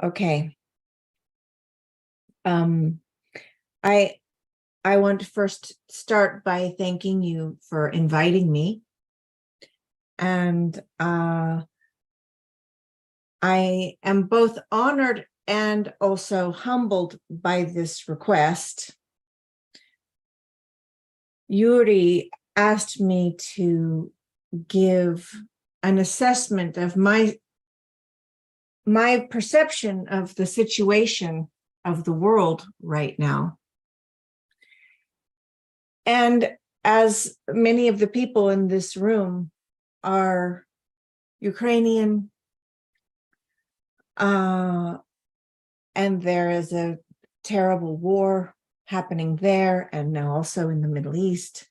Okay. I want to first start by thanking you for inviting me. And I am both honored and also humbled by this request. Yuri asked me to give an assessment of my perception of the situation of the world right now. And as many of the people in this room are Ukrainian, and there is a terrible war happening there and now also in the Middle East,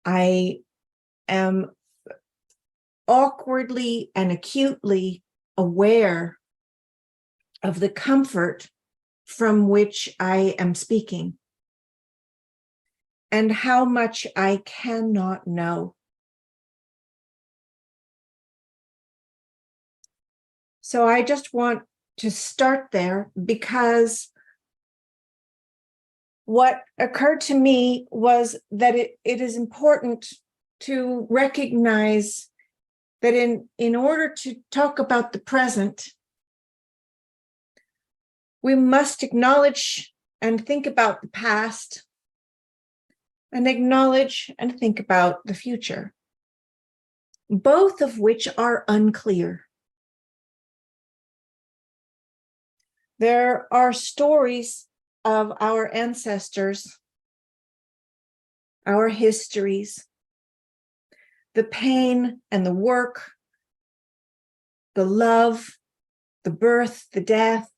I am awkwardly and acutely aware of the comfort from which I am speaking and how much I cannot know. So I just want to start there because what occurred to me was that it is important to recognize that in order to talk about the present, we must acknowledge and think about the past and acknowledge and think about the future, both of which are unclear. There are stories of our ancestors, our histories, the pain and the work, the love, the birth, the death,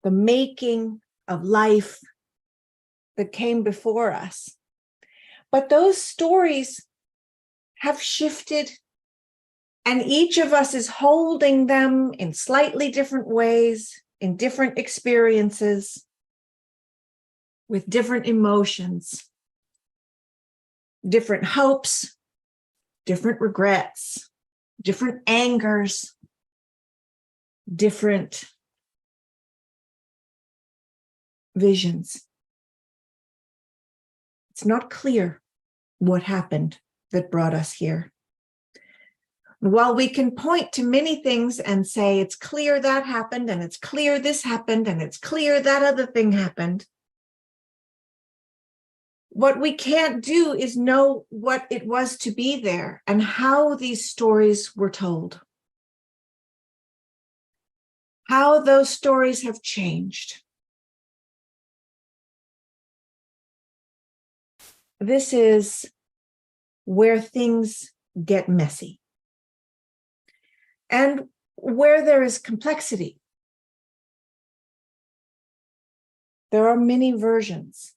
the making of life that came before us. But those stories have shifted, and each of us is holding them in slightly different ways, in different experiences, with different emotions, different hopes, different regrets, different angers, different visions. It's not clear what happened that brought us here. While we can point to many things and say, it's clear that happened, and it's clear this happened, and it's clear that other thing happened, what we can't do is know what it was to be there and how these stories were told, how those stories have changed. This is where things get messy and where there is complexity. There are many versions.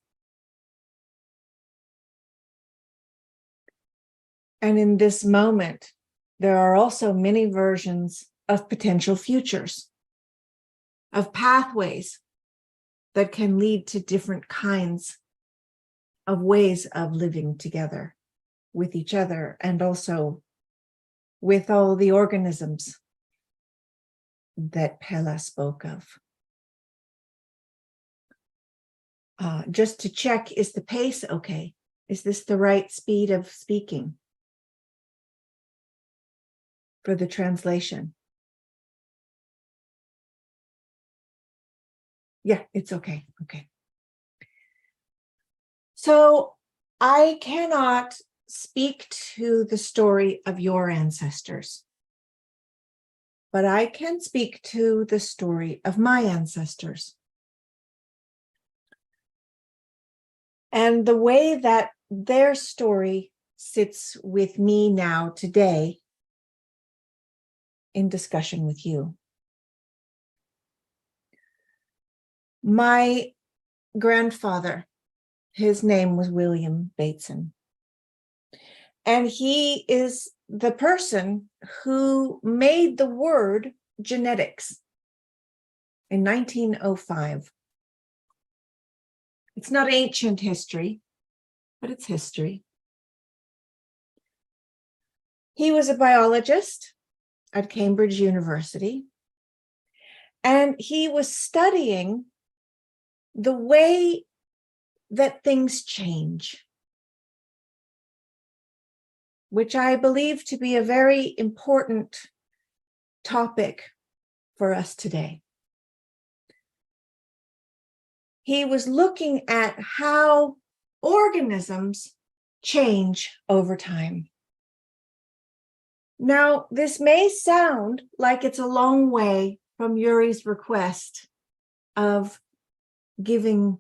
And in this moment, there are also many versions of potential futures, of pathways that can lead to different kinds of ways of living together with each other and also with all the organisms that Pella spoke of. Just to check, is the pace okay? Is this the right speed of speaking for the translation? Yeah, it's okay. Okay. So I cannot speak to the story of your ancestors, but I can speak to the story of my ancestors. And the way that their story sits with me now today in discussion with you. My grandfather, his name was William Beteson. And he is the person who made the word genetics in 1905. It's not ancient history, but it's history. He was a biologist at Cambridge University, and he was studying the way that things change, which I believe to be a very important topic for us today. He was looking at how organisms change over time. Now, this may sound like it's a long way from Yuri's request of giving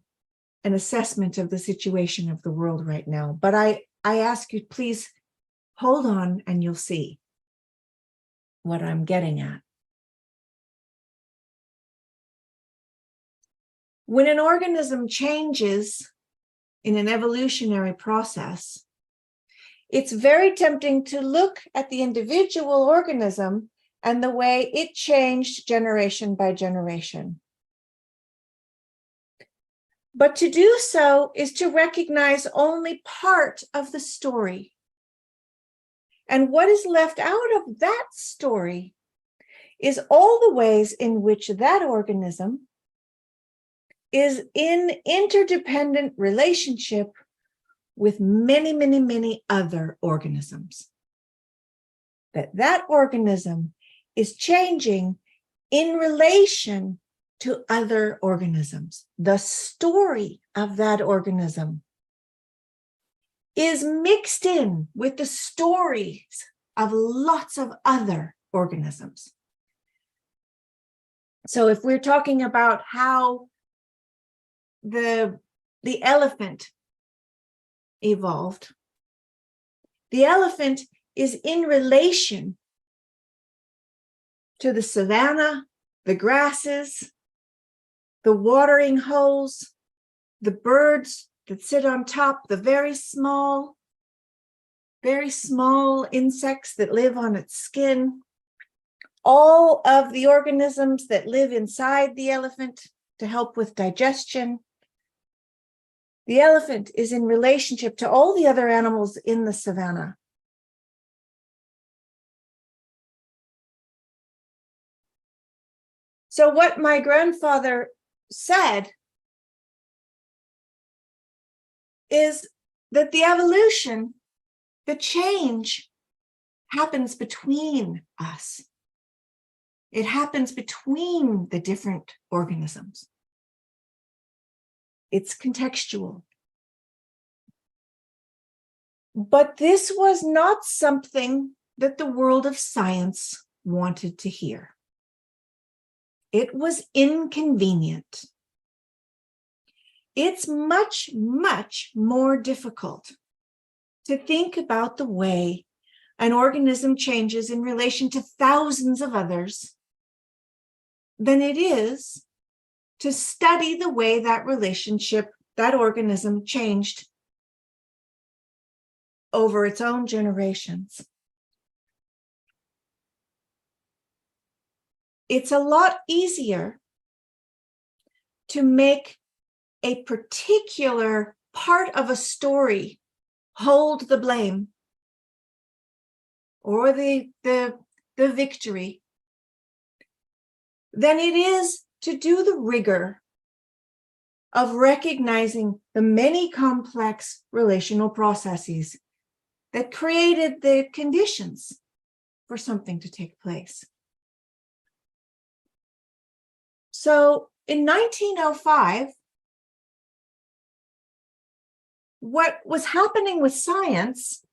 an assessment of the situation of the world right now, but I ask you, please hold on and you'll see what I'm getting at. When an organism changes in an evolutionary process, it's very tempting to look at the individual organism and the way it changed generation by generation. But to do so is to recognize only part of the story. And what is left out of that story is all the ways in which that organism is in interdependent relationship with many, many, many other organisms. That organism is changing in relation to other organisms. The story of that organism is mixed in with the stories of lots of other organisms. So if we're talking about how the elephant evolved, the elephant is in relation to the savanna, the grasses, the watering holes, the birds that sit on top, the very small insects that live on its skin, all of the organisms that live inside the elephant to help with digestion. The elephant is in relationship to all the other animals in the savanna. So what my grandfather said is that the evolution, the change, happens between us. It happens between the different organisms. It's contextual. But this was not something that the world of science wanted to hear. It was inconvenient. It's much, much more difficult to think about the way an organism changes in relation to thousands of others than it is to study the way that relationship, that organism changed over its own generations. It's a lot easier to make a particular part of a story hold the blame or the victory than it is to do the rigor of recognizing the many complex relational processes that created the conditions for something to take place. So in 1905, what was happening with science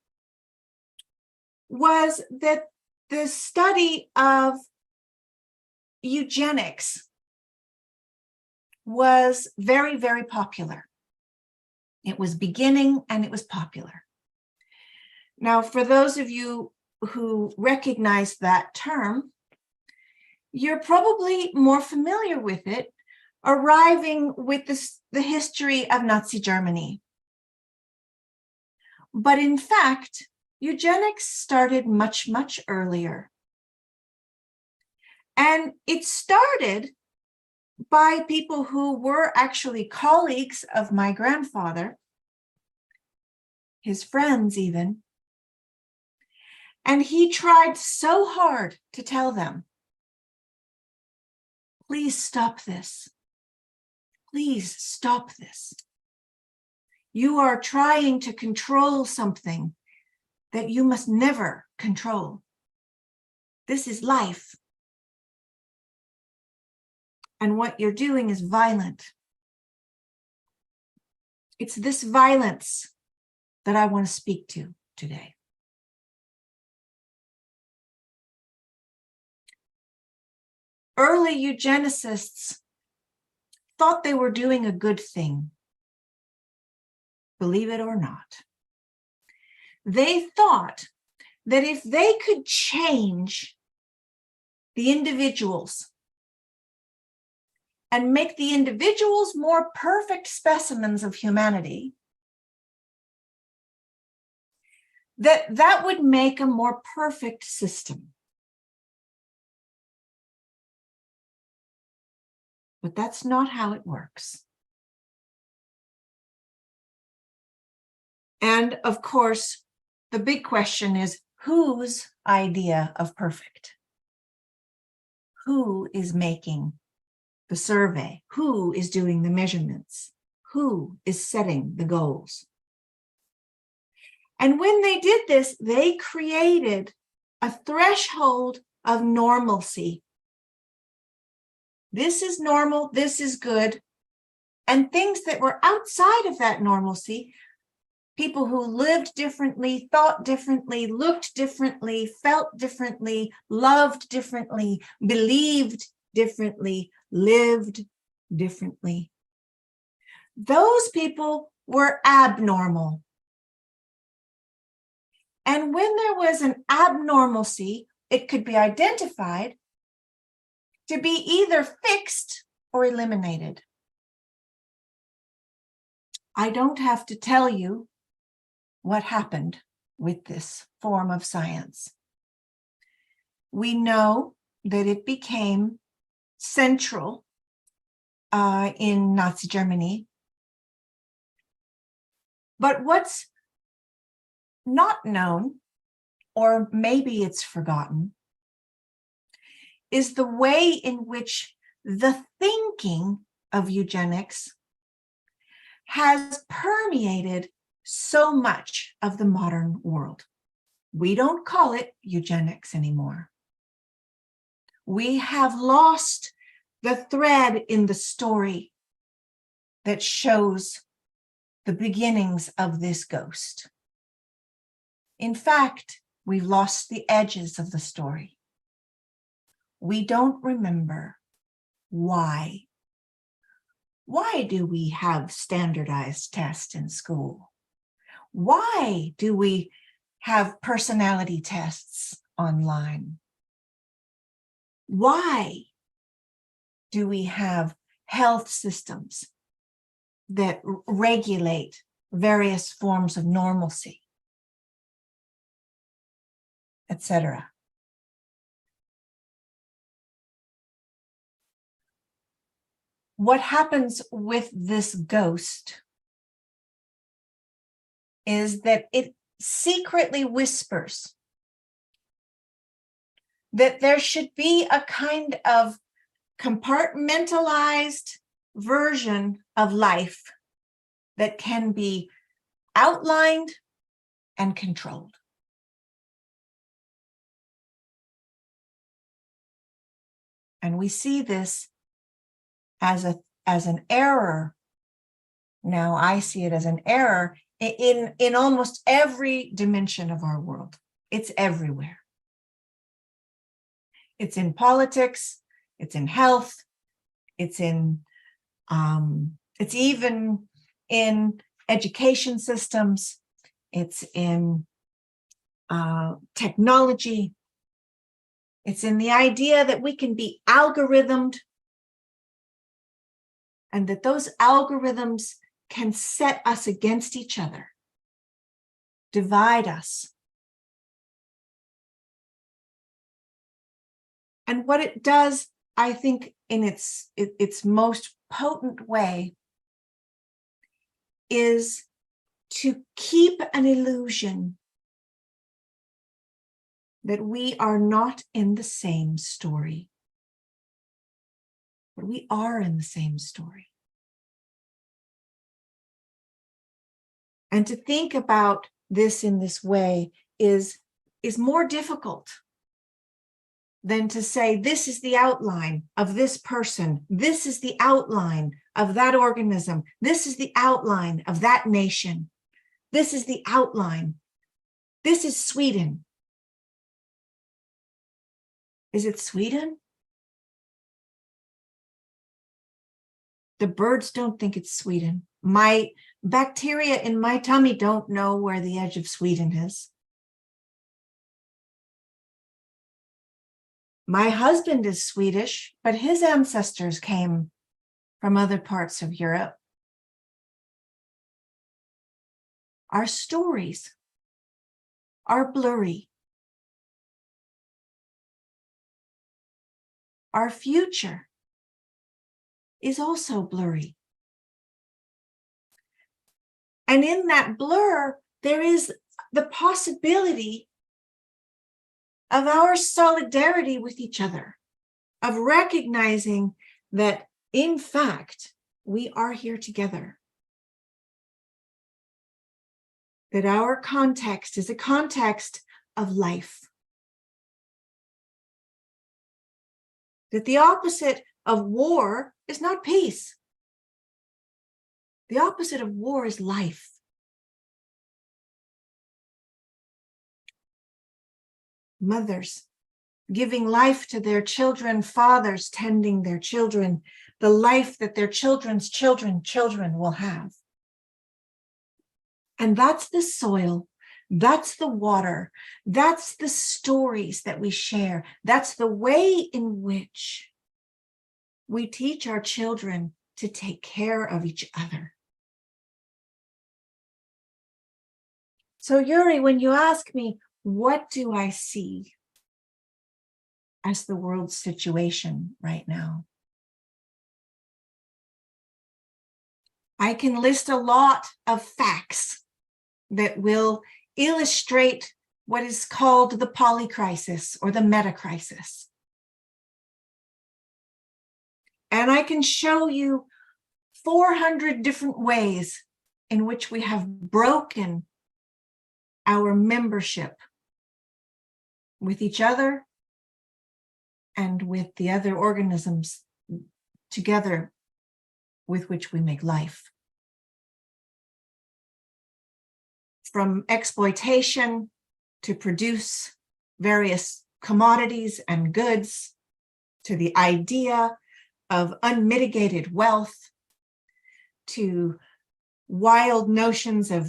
was that the study of eugenics was very, very popular. It was beginning and it was popular. Now, for those of you who recognize that term, you're probably more familiar with it, arriving with the history of Nazi Germany. But in fact, eugenics started much, much earlier. And it started by people who were actually colleagues of my grandfather, his friends even. And he tried so hard to tell them, please stop this. Please stop this. You are trying to control something that you must never control. This is life. And what you're doing is violent. It's this violence that I want to speak to today. Early eugenicists thought they were doing a good thing, believe it or not. They thought that if they could change the individuals and make the individuals more perfect specimens of humanity, that would make a more perfect system. But that's not how it works. And of course, the big question is, whose idea of perfect? Who is making the survey? Who is doing the measurements? Who is setting the goals? And when they did this, they created a threshold of normalcy. This is normal, this is good. And things that were outside of that normalcy, people who lived differently, thought differently, looked differently, felt differently, loved differently, believed differently, lived differently. Those people were abnormal. And when there was an abnormalcy, it could be identified to be either fixed or eliminated. I don't have to tell you what happened with this form of science. We know that it became central in Nazi Germany. But what's not known, or maybe it's forgotten, is the way in which the thinking of eugenics has permeated so much of the modern world. We don't call it eugenics anymore. We have lost the thread in the story that shows the beginnings of this ghost. In fact, we've lost the edges of the story. We don't remember why. Why do we have standardized tests in school? Why do we have personality tests online? Why do we have health systems that regulate various forms of normalcy, etc.? What happens with this ghost is that it secretly whispers that there should be a kind of compartmentalized version of life that can be outlined and controlled. And we see this as an error. Now I see it as an error in almost every dimension of our world. It's everywhere. It's in politics, it's in health, it's even in education systems, it's in technology, it's in the idea that we can be algorithmed and that those algorithms can set us against each other, divide us. And what it does, I think, in its most potent way, is to keep an illusion that we are not in the same story, but we are in the same story. And to think about this in this way is more difficult than to say, this is the outline of this person, this is the outline of that organism, this is the outline of that nation, this is the outline, this is Sweden. Is it Sweden? The birds don't think it's Sweden. My bacteria in my tummy don't know where the edge of Sweden is. My husband is Swedish, but his ancestors came from other parts of Europe. Our stories are blurry. Our future is also blurry. And in that blur, there is the possibility of our solidarity with each other, of recognizing that, in fact, we are here together. That our context is a context of life. That the opposite of war is not peace. The opposite of war is life. Mothers giving life to their children, fathers tending their children, the life that their children's children will have. And that's the soil, that's the water, that's the stories that we share, that's the way in which we teach our children to take care of each other. So Yuri, when you ask me, what do I see as the world's situation right now? I can list a lot of facts that will illustrate what is called the polycrisis or the metacrisis. And I can show you 400 different ways in which we have broken our membership with each other and with the other organisms together with which we make life. From exploitation to produce various commodities and goods, to the idea of unmitigated wealth, to wild notions of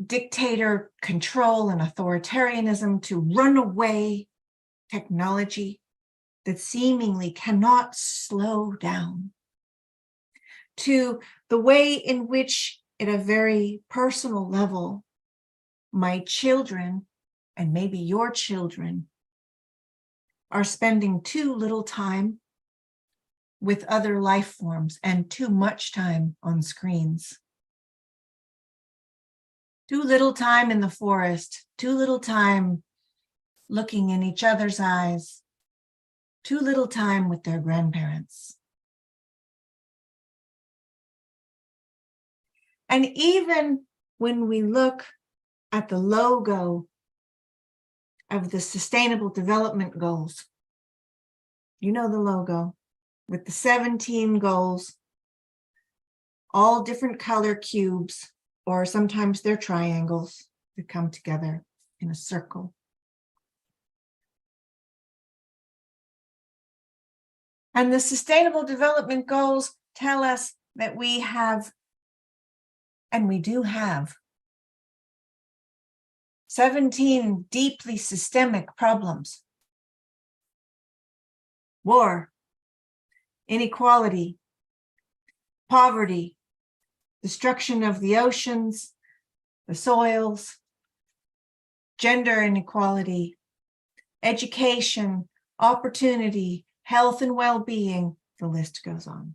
dictator control and authoritarianism, to runaway technology that seemingly cannot slow down, to the way in which, at a very personal level, my children, and maybe your children, are spending too little time with other life forms and too much time on screens. Too little time in the forest, too little time looking in each other's eyes, too little time with their grandparents. And even when we look at the logo of the Sustainable Development Goals, you know the logo, with the 17 goals, all different color cubes, or sometimes they're triangles that come together in a circle. And the Sustainable Development Goals tell us that we have, and we do have, 17 deeply systemic problems: war, inequality, poverty, destruction of the oceans, the soils, gender inequality, education, opportunity, health and well-being, the list goes on.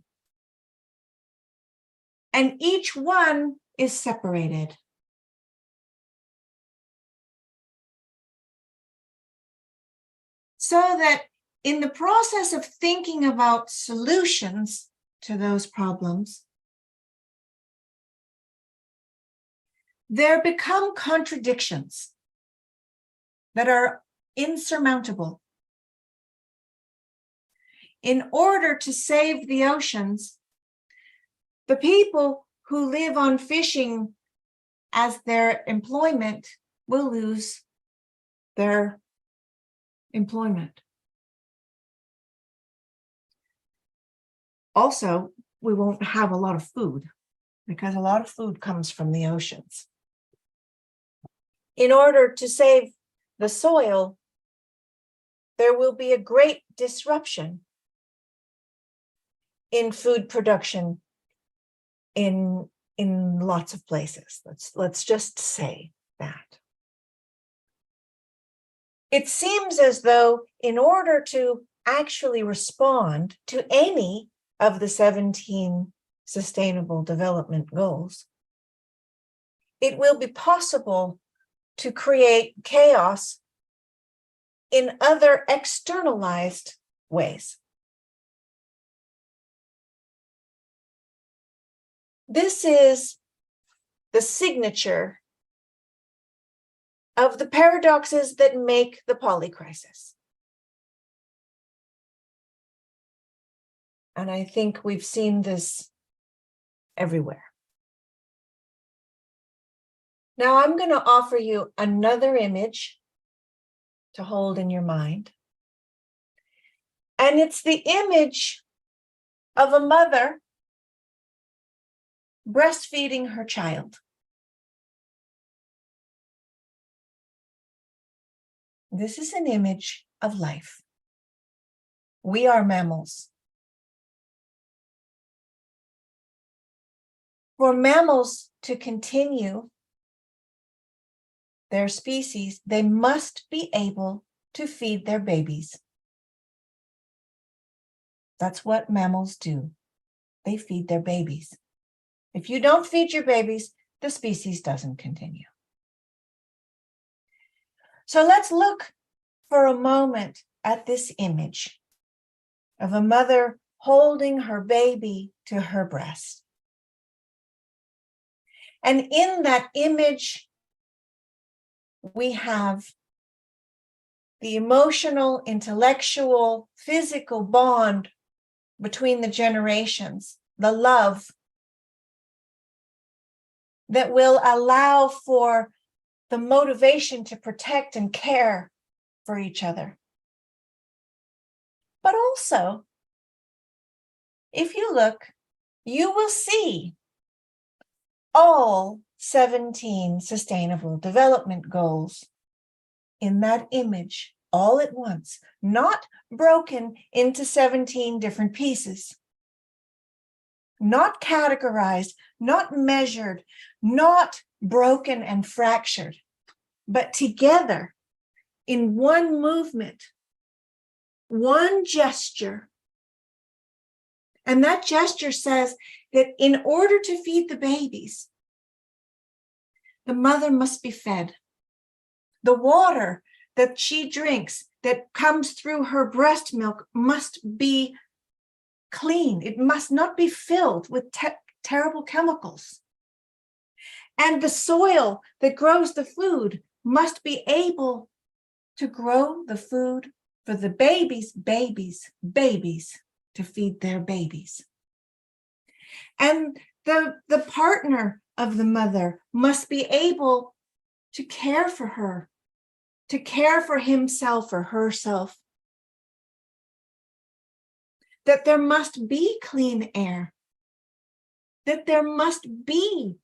And each one is separated. so that in the process of thinking about solutions to those problems, there become contradictions that are insurmountable. In order to save the oceans, the people who live on fishing as their employment will lose their employment. Also, we won't have a lot of food because a lot of food comes from the oceans. In order to save the soil, there will be a great disruption in food production in lots of places. Let's just say that. It seems as though in order to actually respond to any of the 17 Sustainable Development Goals, it will be possible to create chaos in other externalized ways. This is the signature of the paradoxes that make the polycrisis. And I think we've seen this everywhere. Now I'm going to offer you another image to hold in your mind. And it's the image of a mother breastfeeding her child. This is an image of life. We are mammals. For mammals to continue their species, they must be able to feed their babies. That's what mammals do. They feed their babies. If you don't feed your babies, the species doesn't continue. So let's look for a moment at this image of a mother holding her baby to her breast. And in that image, we have the emotional, intellectual, physical bond between the generations, the love that will allow for the motivation to protect and care for each other. But also, if you look, you will see all 17 Sustainable Development Goals in that image all at once, not broken into 17 different pieces, not categorized, not measured, not broken and fractured, but together in one movement, one gesture. And that gesture says that in order to feed the babies, the mother must be fed. The water that she drinks, that comes through her breast milk, must be clean. It must not be filled with terrible chemicals. And the soil that grows the food must be able to grow the food for the babies to feed their babies. And the partner of the mother must be able to care for her, to care for himself or herself. That there must be clean air, that there must be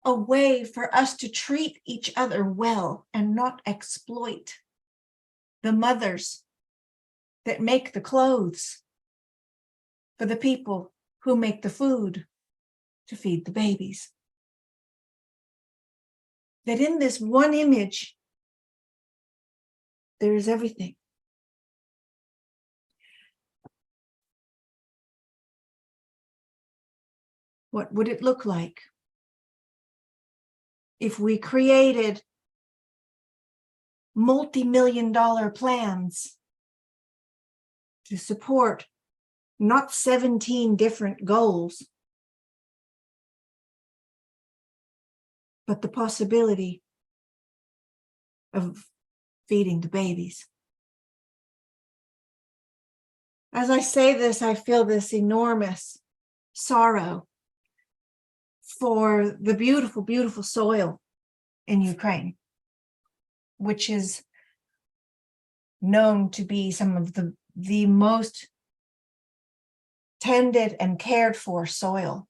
a way for us to treat each other well and not exploit the mothers that make the clothes for the people who make the food to feed the babies. That in this one image, there is everything. What would it look like if we created multi-million-dollar plans to support not 17 different goals, but the possibility of feeding the babies. As I say this, I feel this enormous sorrow for the beautiful, beautiful soil in Ukraine, which is known to be some of the most tended and cared for soil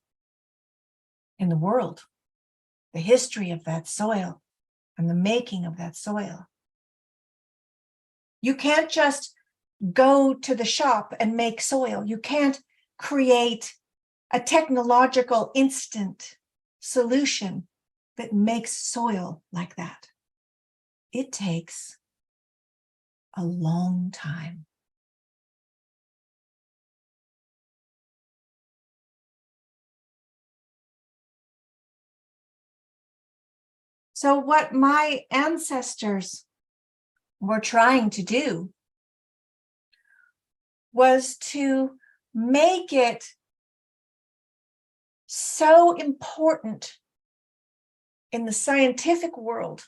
in the world. The history of that soil and the making of that soil. You can't just go to the shop and make soil. You can't create a technological instant solution that makes soil like that. It takes a long time. So what my ancestors were trying to do was to make it so important in the scientific world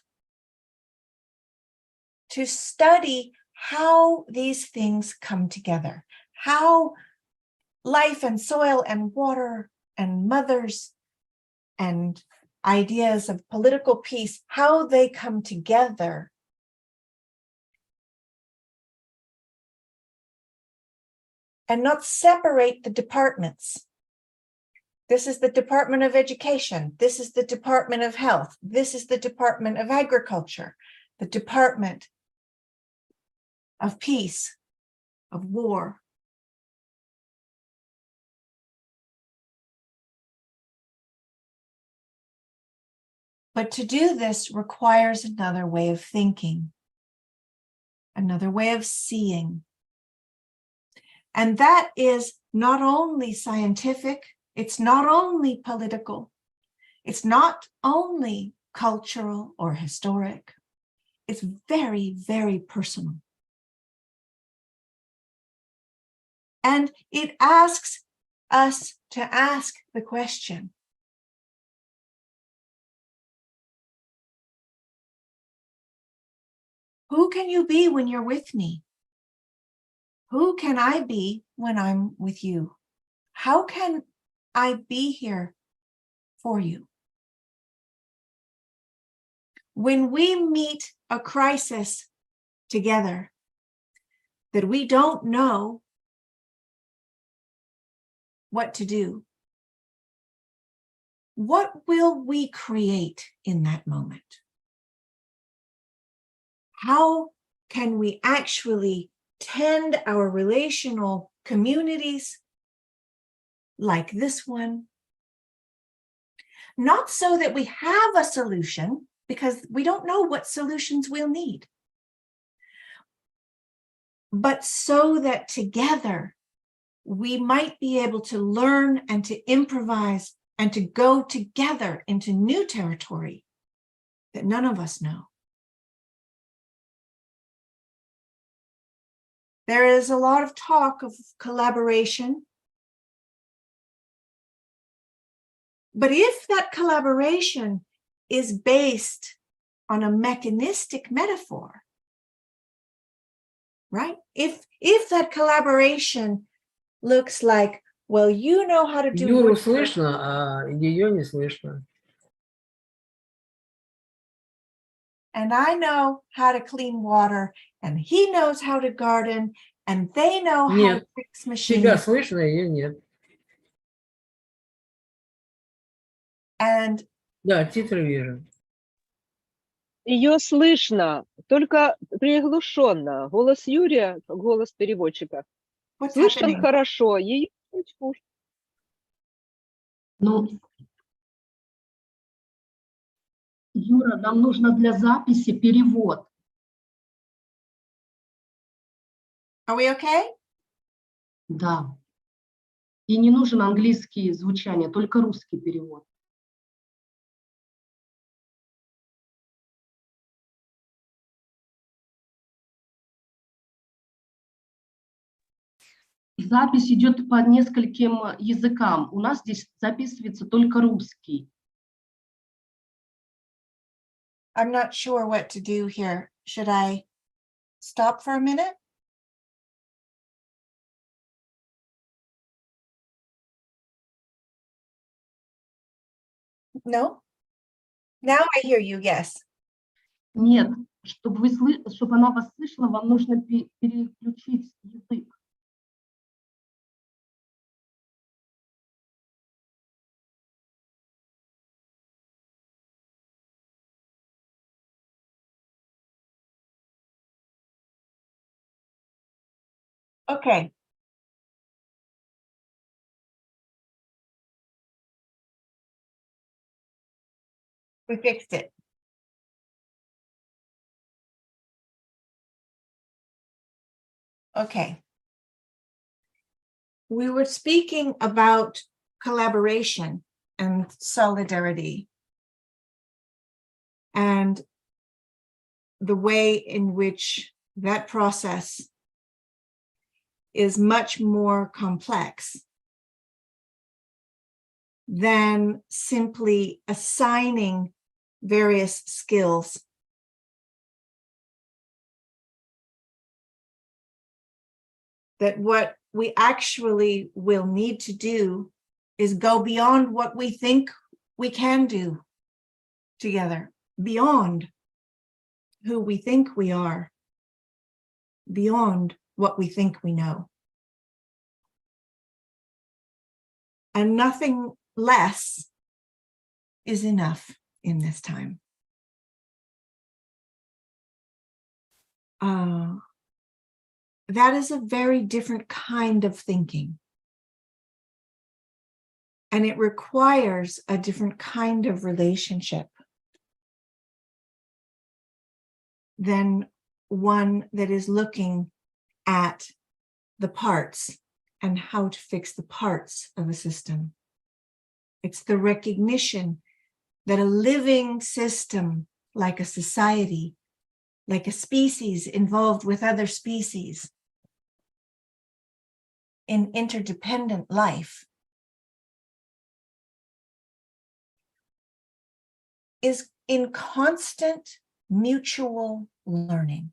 to study how these things come together, how life and soil and water and mothers and ideas of political peace, how they come together. And not separate the departments. This is the Department of Education. This is the Department of Health. This is the Department of Agriculture, the Department of Peace, of War. But to do this requires another way of thinking, another way of seeing. And that is not only scientific, it's not only political, it's not only cultural or historic, it's very, very personal. And it asks us to ask the question, who can you be when you're with me? Who can I be when I'm with you? How can I be here for you? When we meet a crisis together that we don't know what to do, what will we create in that moment? How can we actually tend our relational communities like this one? Not so that we have a solution, because we don't know what solutions we'll need, but so that together we might be able to learn and to improvise and to go together into new territory that none of us know. There is a lot of talk of collaboration. But if that collaboration is based on a mechanistic metaphor, right? If that collaboration looks like, well, you know how to do Юру woodwork, слышно, а ее не слышно. and I know how to clean water, and he knows how to garden, and they know how to Нет, fix тебя machines, слышно, ее нет. and Да, титры вижу. Ее слышно, только приглушенно. Голос Юрия, голос переводчика. what's Слышен happening? хорошо, ее чуть-чуть. Ну, Юра, нам нужно для записи перевод. Are we okay? Да. И не нужен английский звучание, только русский перевод. Запись идет по нескольким языкам. У нас здесь записывается только русский. I'm not sure what to do here. Should I stop for a minute? No? Now I hear you, yes. Нет, чтобы она вас слышала, вам нужно переключить язык. Okay. We fixed it. Okay. We were speaking about collaboration and solidarity and the way in which that process is much more complex than simply assigning various skills. That what we actually will need to do is go beyond what we think we can do together, beyond who we think we are, beyond what we think we know. And nothing less is enough in this time. That is a very different kind of thinking. And it requires a different kind of relationship than one that is looking at the parts and how to fix the parts of a system. It's the recognition that a living system, like a society, like a species involved with other species in interdependent life, is in constant mutual learning.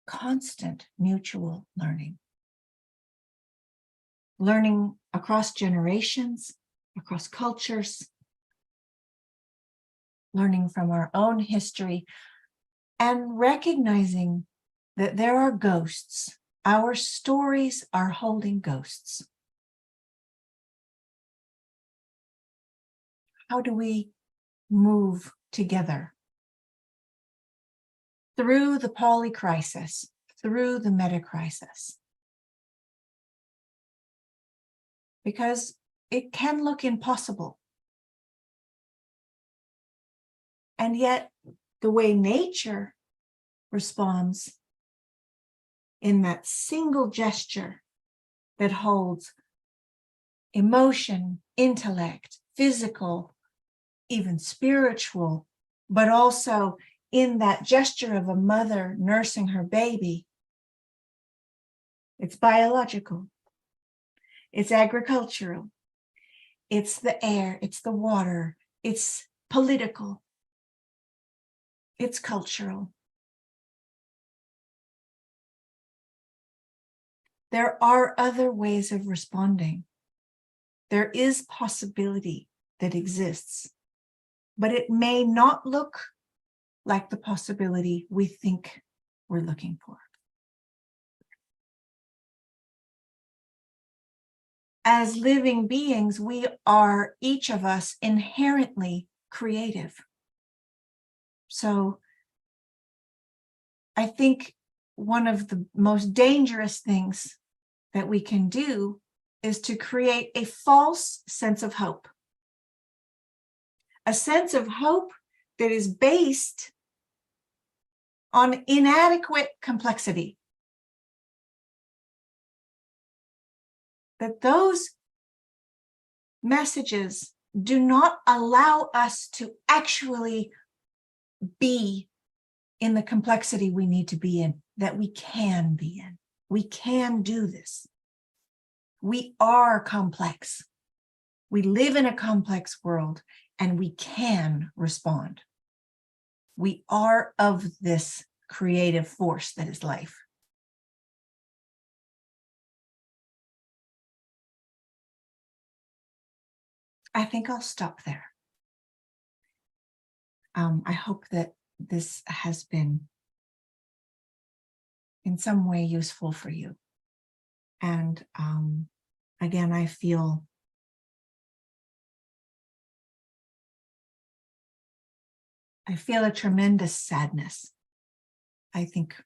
Constant mutual learning. Learning across generations, across cultures, learning from our own history, and recognizing that there are ghosts. Our stories are holding ghosts. How do we move together through the polycrisis, through the metacrisis? Because it can look impossible. And yet, the way nature responds in that single gesture that holds emotion, intellect, physical, even spiritual, but also in that gesture of a mother nursing her baby. It's biological, it's agricultural, it's the air, it's the water, it's political, it's cultural. There are other ways of responding. There is possibility that exists, but it may not look like the possibility we think we're looking for. As living beings, we are, each of us, inherently creative. So I think one of the most dangerous things that we can do is to create a false sense of hope. A sense of hope that is based on inadequate complexity. That those messages do not allow us to actually be in the complexity we need to be in, that we can be in. We can do this. We are complex. We live in a complex world and we can respond. We are of this creative force that is life. I think I'll stop there. I hope that this has been in some way useful for you. And again, I feel a tremendous sadness. I think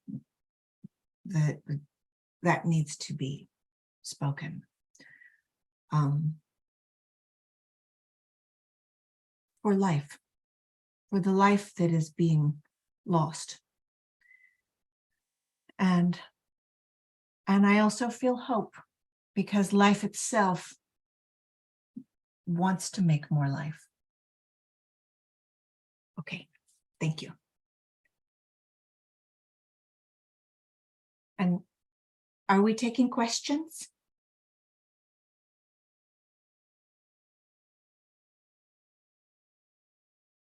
that needs to be spoken. For life, for the life that is being lost. And I also feel hope, because life itself wants to make more life. Okay, thank you. And are we taking questions?